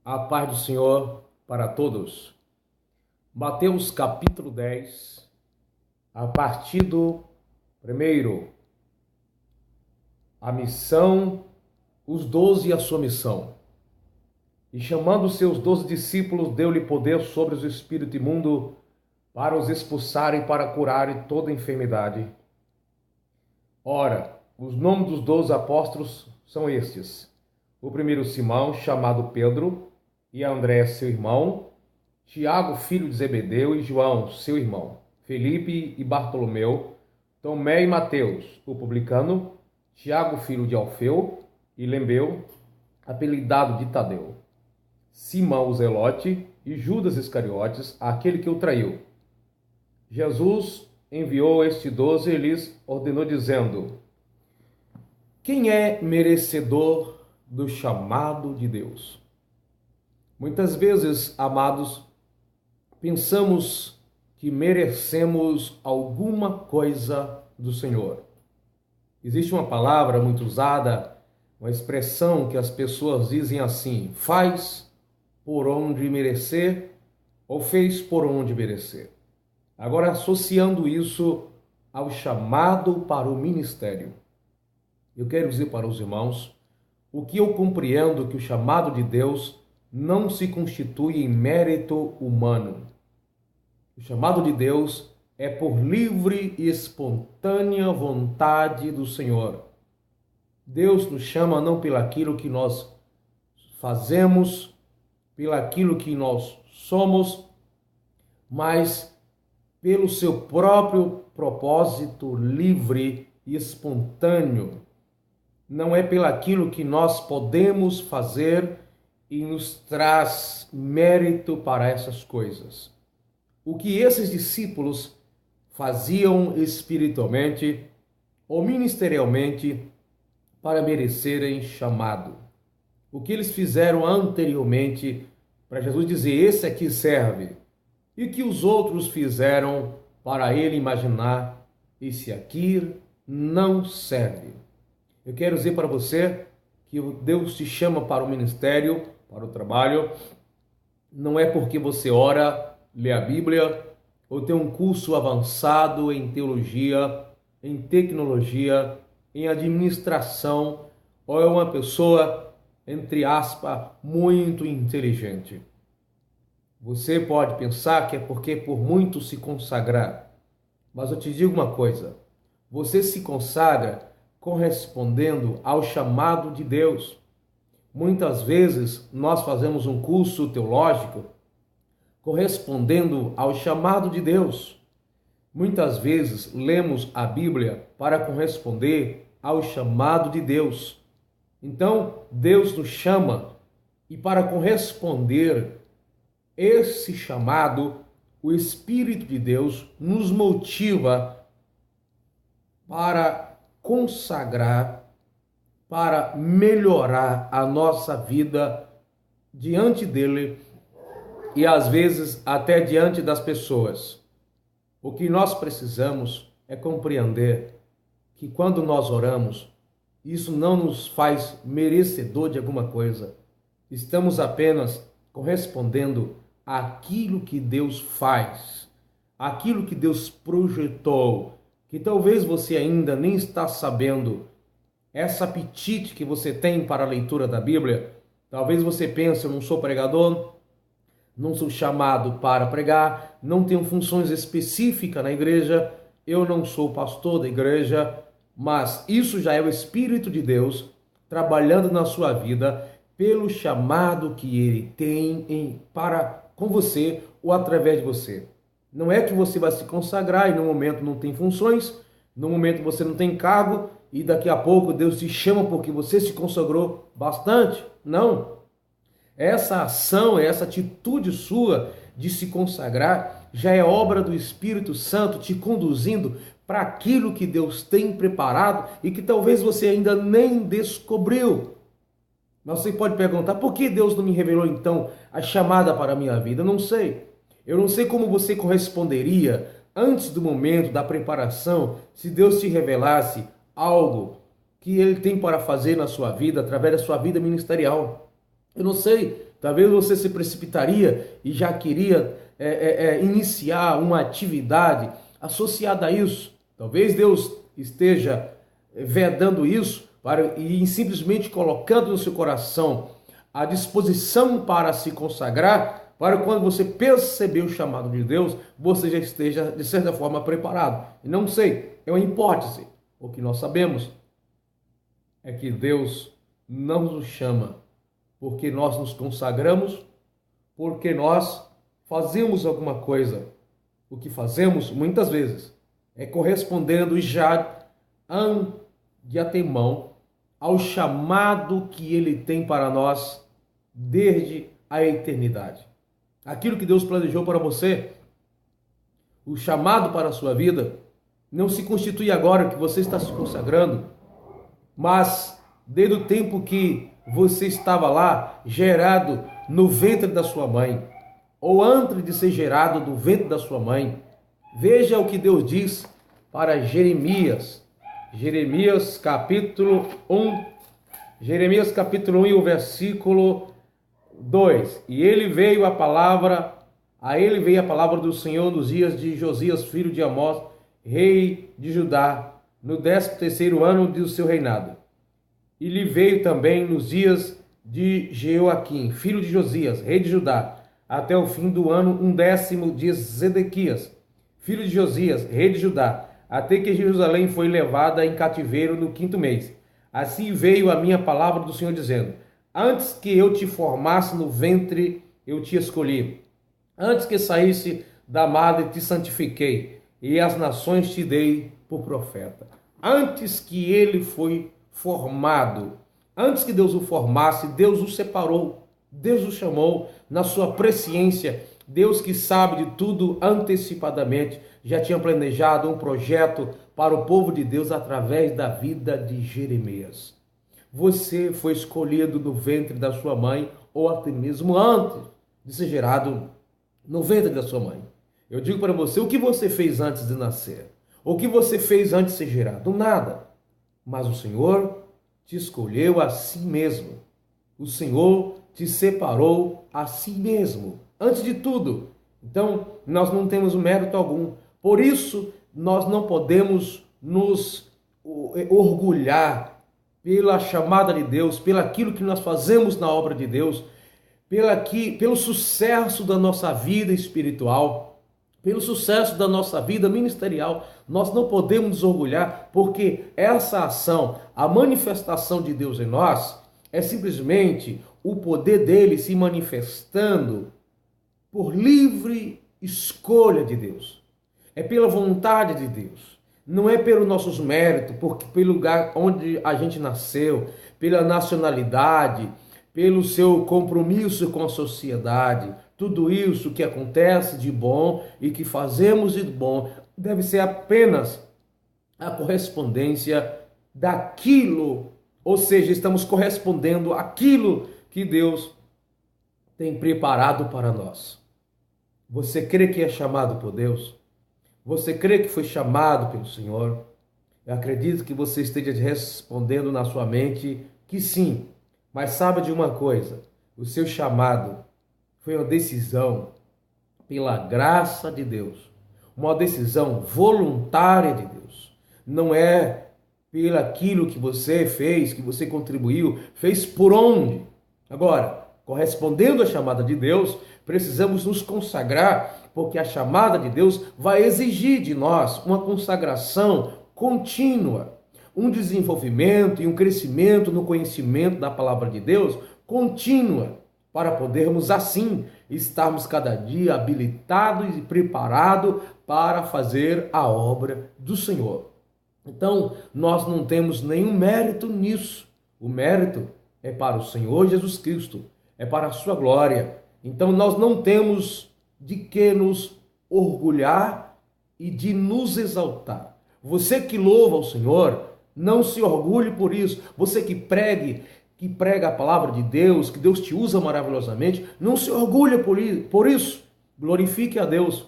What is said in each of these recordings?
A paz do Senhor para todos. Mateus capítulo 10, a partir do primeiro. A missão, os 12 e a sua missão. E chamando os seus 12 discípulos, deu-lhe poder sobre os espíritos imundos para os expulsarem e para curarem toda enfermidade. Ora, os nomes dos 12 apóstolos são estes. O primeiro Simão, chamado Pedro, e André, seu irmão, Tiago, filho de Zebedeu, e João, seu irmão, Felipe e Bartolomeu, Tomé e Mateus, o publicano, Tiago, filho de Alfeu, e Lembeu, apelidado de Tadeu, Simão o Zelote e Judas Iscariotes, aquele que o traiu. Jesus enviou estes 12 e lhes ordenou, dizendo: quem é merecedor do chamado de Deus? Muitas vezes, amados, pensamos que merecemos alguma coisa do Senhor. Existe uma palavra muito usada, uma expressão que as pessoas dizem assim: faz por onde merecer ou fez por onde merecer. Agora, associando isso ao chamado para o ministério, eu quero dizer para os irmãos o que eu compreendo: que o chamado de Deus não se constitui em mérito humano. O chamado de Deus é por livre e espontânea vontade do Senhor. Deus nos chama não pelaquilo que nós fazemos, pelaquilo que nós somos, mas pelo seu próprio propósito livre e espontâneo. Não é pelaquilo que nós podemos fazer e nos traz mérito para essas coisas. O que esses discípulos faziam espiritualmente ou ministerialmente para merecerem chamado? O que eles fizeram anteriormente para Jesus dizer: esse aqui serve? E o que os outros fizeram para ele imaginar: esse aqui não serve? Eu quero dizer para você que Deus te chama para o ministério, para o trabalho, não é porque você ora, lê a Bíblia, ou tem um curso avançado em teologia, em tecnologia, em administração, ou é uma pessoa, entre aspas, muito inteligente. Você pode pensar que é porque por muito se consagrar, mas eu te digo uma coisa: você se consagra correspondendo ao chamado de Deus. Muitas vezes nós fazemos um curso teológico correspondendo ao chamado de Deus. Muitas vezes lemos a Bíblia para corresponder ao chamado de Deus. Então, Deus nos chama e para corresponder esse chamado, o Espírito de Deus nos motiva para consagrar, para melhorar a nossa vida diante dele e às vezes até diante das pessoas. O que nós precisamos é compreender que quando nós oramos, isso não nos faz merecedor de alguma coisa. Estamos apenas correspondendo àquilo que Deus faz, àquilo que Deus projetou, que talvez você ainda nem está sabendo. Esse apetite que você tem para a leitura da Bíblia, talvez você pense: eu não sou pregador, não sou chamado para pregar, não tenho funções específicas na igreja, eu não sou pastor da igreja, mas isso já é o Espírito de Deus trabalhando na sua vida pelo chamado que Ele tem para com você ou através de você. Não é que você vai se consagrar e no momento não tem funções, no momento você não tem cargo e daqui a pouco Deus te chama porque você se consagrou bastante. Não. Essa ação, essa atitude sua de se consagrar já é obra do Espírito Santo te conduzindo para aquilo que Deus tem preparado e que talvez você ainda nem descobriu. Mas você pode perguntar: por que Deus não me revelou então a chamada para a minha vida? Eu não sei. Eu não sei como você corresponderia antes do momento da preparação se Deus te revelasse algo que Ele tem para fazer na sua vida, através da sua vida ministerial. Eu não sei, Talvez você se precipitaria e já queria iniciar uma atividade associada a isso. Talvez Deus esteja vedando isso e simplesmente colocando no seu coração a disposição para se consagrar, para quando você perceber o chamado de Deus, você já esteja, de certa forma, preparado. E não sei, é uma hipótese. O que nós sabemos é que Deus não nos chama porque nós nos consagramos, porque nós fazemos alguma coisa. O que fazemos, muitas vezes, é correspondendo já de antemão ao chamado que Ele tem para nós desde a eternidade. Aquilo que Deus planejou para você, o chamado para a sua vida, não se constitui agora que você está se consagrando, mas desde o tempo que você estava lá, gerado no ventre da sua mãe, ou antes de ser gerado no ventre da sua mãe. Veja o que Deus diz para Jeremias. Jeremias capítulo 1. Jeremias capítulo 1 e o versículo 2. E a ele veio a palavra do Senhor nos dias de Josias, filho de Amós, rei de Judá, no 13º ano do seu reinado. E lhe veio também nos dias de Jeoaquim, filho de Josias, rei de Judá, até o fim do ano 10º de Zedequias, filho de Josias, rei de Judá, até que Jerusalém foi levada em cativeiro no 5º mês. Assim veio a minha palavra do Senhor dizendo: antes que eu te formasse no ventre, eu te escolhi. Antes que saísse da madre, te santifiquei, e as nações te dei por profeta. Antes que ele foi formado, antes que Deus o formasse, Deus o separou, Deus o chamou na sua presciência. Deus, que sabe de tudo antecipadamente, já tinha planejado um projeto para o povo de Deus através da vida de Jeremias. Você foi escolhido no ventre da sua mãe, ou até mesmo antes de ser gerado no ventre da sua mãe. Eu digo para você, o que você fez antes de nascer? O que você fez antes de ser gerado? Nada. Mas o Senhor te escolheu a si mesmo. O Senhor te separou a si mesmo, antes de tudo. Então, nós não temos mérito algum. Por isso, nós não podemos nos orgulhar pela chamada de Deus, pelo aquilo que nós fazemos na obra de Deus, pelo sucesso da nossa vida espiritual, pelo sucesso da nossa vida ministerial. Nós não podemos nos orgulhar, porque essa ação, a manifestação de Deus em nós, é simplesmente o poder dele se manifestando por livre escolha de Deus. É pela vontade de Deus. Não é pelos nossos méritos, porque pelo lugar onde a gente nasceu, pela nacionalidade, pelo seu compromisso com a sociedade. Tudo isso que acontece de bom e que fazemos de bom deve ser apenas a correspondência daquilo, ou seja, estamos correspondendo àquilo que Deus tem preparado para nós. Você crê que é chamado por Deus? Você crê que foi chamado pelo Senhor? Eu acredito que você esteja respondendo na sua mente que sim, mas saiba de uma coisa: o seu chamado foi uma decisão pela graça de Deus, uma decisão voluntária de Deus. Não é pelo aquilo que você fez, que você contribuiu, fez por onde. Agora, correspondendo à chamada de Deus, precisamos nos consagrar, porque a chamada de Deus vai exigir de nós uma consagração contínua, um desenvolvimento e um crescimento no conhecimento da palavra de Deus contínua, para podermos assim estarmos cada dia habilitados e preparados para fazer a obra do Senhor. Então, nós não temos nenhum mérito nisso. O mérito é para o Senhor Jesus Cristo, é para a sua glória. Então, nós não temos de que nos orgulhar e de nos exaltar. Você que louva ao Senhor, não se orgulhe por isso. Você que prega a palavra de Deus, que Deus te usa maravilhosamente, não se orgulhe por isso. Glorifique a Deus,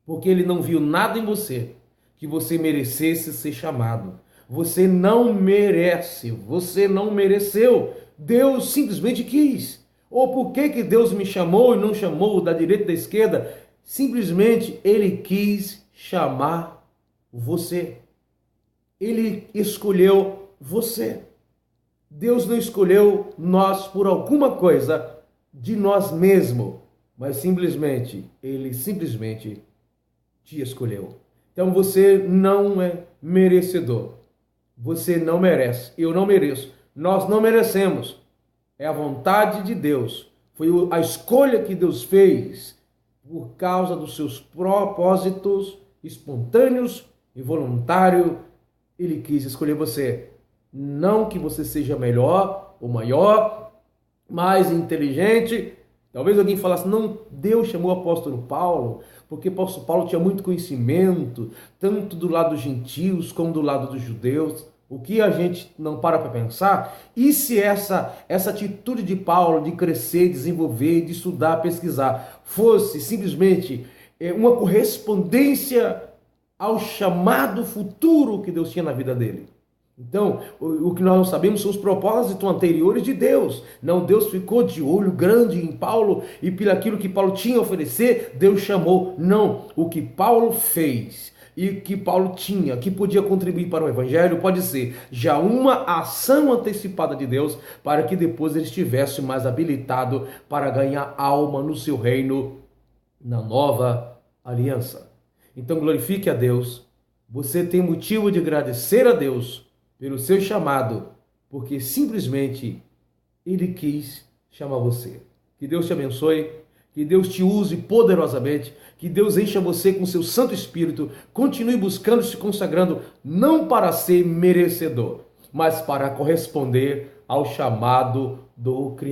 porque Ele não viu nada em você que você merecesse ser chamado. Você não merece, você não mereceu. Deus simplesmente quis. Ou por que Deus me chamou e não chamou da direita e da esquerda? Simplesmente Ele quis chamar você. Ele escolheu você. Deus não escolheu nós por alguma coisa de nós mesmos, mas Ele simplesmente te escolheu. Então você não é merecedor. Você não merece. Eu não mereço. Nós não merecemos. É a vontade de Deus. Foi a escolha que Deus fez por causa dos seus propósitos espontâneos e voluntários. Ele quis escolher você. Não que você seja melhor ou maior, mais inteligente. Talvez alguém falasse, não, Deus chamou o apóstolo Paulo, porque o apóstolo Paulo tinha muito conhecimento, tanto do lado dos gentios como do lado dos judeus. O que a gente não para pensar? E se essa atitude de Paulo de crescer, desenvolver, de estudar, pesquisar, fosse simplesmente uma correspondência ao chamado futuro que Deus tinha na vida dele? Então, o que nós não sabemos são os propósitos anteriores de Deus. Não, Deus ficou de olho grande em Paulo e pelo aquilo que Paulo tinha a oferecer, Deus chamou. Não, o que Paulo fez e que Paulo tinha, que podia contribuir para o evangelho, pode ser já uma ação antecipada de Deus para que depois ele estivesse mais habilitado para ganhar alma no seu reino, na nova aliança. Então glorifique a Deus. Você tem motivo de agradecer a Deus pelo seu chamado, porque simplesmente Ele quis chamar você. Que Deus te abençoe, que Deus te use poderosamente, que Deus encha você com seu Santo Espírito, continue buscando, se consagrando, não para ser merecedor, mas para corresponder ao chamado do Criador.